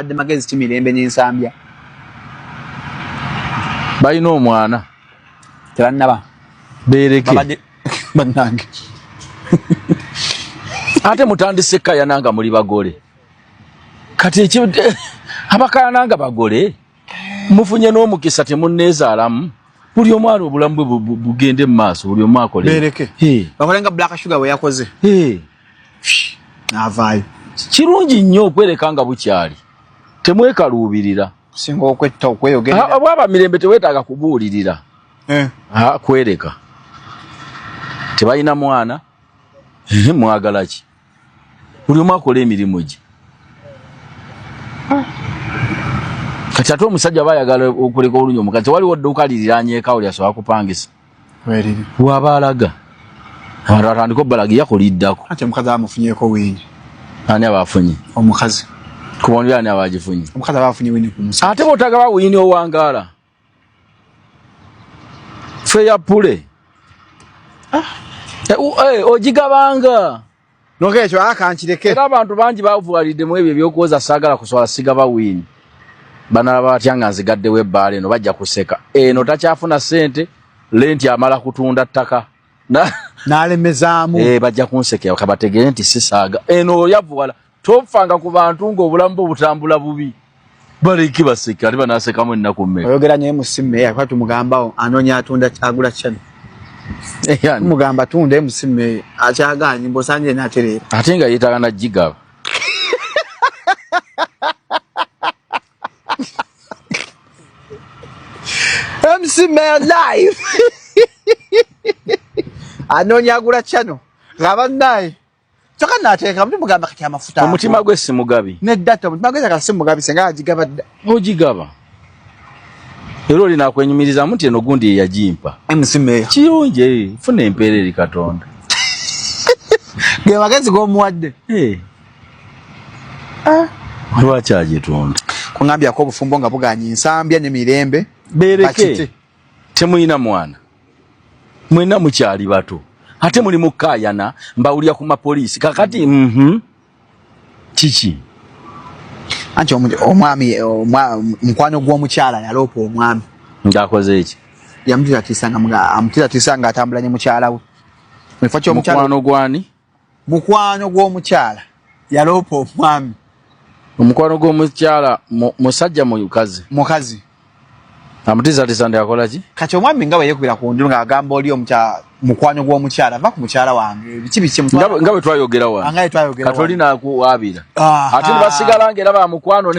Ade magezi Kimirembe n'Ensambya. Balina omwana. Tebannaba. Beereke. Babadde bannange. Ate mutandise kayananga muli bagole. Kati ekyo abakayananga bagole. Mufunye n'omukisa temunneezaalamu. Buli omwana obulamu bwe bugende mu maaso buli omu akole. Beereke. Bakolenga Black Sugar bwe yakoze. Avaayo. Kirungi nnyo okwereka nga bukyali. Temwekaluubirira. Singa okwetta okweyogera. Bwaba mirembe teweetaaga kubuulirira. Kwereka. Tebalina mwana. Mwagala ki? Buli omu akola emirimu gye. Kati ate omusajja bayagala okuleka olunyi omukazi waliwo dduuka liriranyeekawo lyasobola kupangisa. Weriri. Bw'aba alaga. Abantu atandika obbalaga yakuliddako. Ate omukazi amufunyeeko wiini. Ani abafunye? Omukazi. Kubonera ani abagifunye? Omukazi abafunye wiini ku musa. Ate bw'otagaba wiini owangaala. Fe ya pule. Ogigabanga. Noke ekyo akankireke. Era abantu bangi bavuwaliddemu ebyo ebyokuwoza saagala kuswala sigaba wiini. Banalaba batya nga nzigaddewo ebbaala eno bajja kuseka. Eno takyafuna ssente, lenti amala kutunda ttaka. N'alemezaamu. Bajja kunsekera kabategere nti sisaaga. Eno yavuwala. Tofanga ku bantu ng'obulamu bwo butambula bubi. Baleki baseka ate banaasekamu ennaku mmeka. Oyogera naye mu simu eyo kwa tumugambawo anoonya atunda agula kyano. Mugamba tunda mu simu eyo akyagaanye mbosanje n'atereera. Ate nga yeetaaga na gigaba. MC Mayor live. Anoonya agula kyano. Ngaba naye. Choka nateeka mtu mugamba kati amafuta. Omutima gwe si mugabi. Ne data omutima gwe kati si mugabi senga agigaba dda. Ogigaba. Ero linakwenyumiriza muti eno gundi yagimpa. MC Mayor. Kirungi funa empeereri Katonda. Ge magezi g'omuwadde. Lwaki agitonda? Kungambya ko obufumbo nga buganya Ensambya ne Mirembe. Beereke. Temulina mwana. Mwena mukyali bato. Ate muli mukayana mbawulya ku mapolisi. Kakati Kiki? Anti omwami mukwano gw'omukyala yaloopa omwami. Ng'akoze eki? Yamutira tisanga atambulanye mukyala we. Mukwano gwani? Mukwano gw'omukyala yaloopa omwami. Omukwano gw'omukyala musajja mukazi. Mukazi. Amutiza ndi akola ki? Kati omwami nga bwe yekubira ku ndulu ng'agamba oli mukwano gw'omukyala va ku mukyala wange. Biki nga bwe twayogera wange. Kati oli naakuwaabira. Ate ne basigala ng'era ba mukwano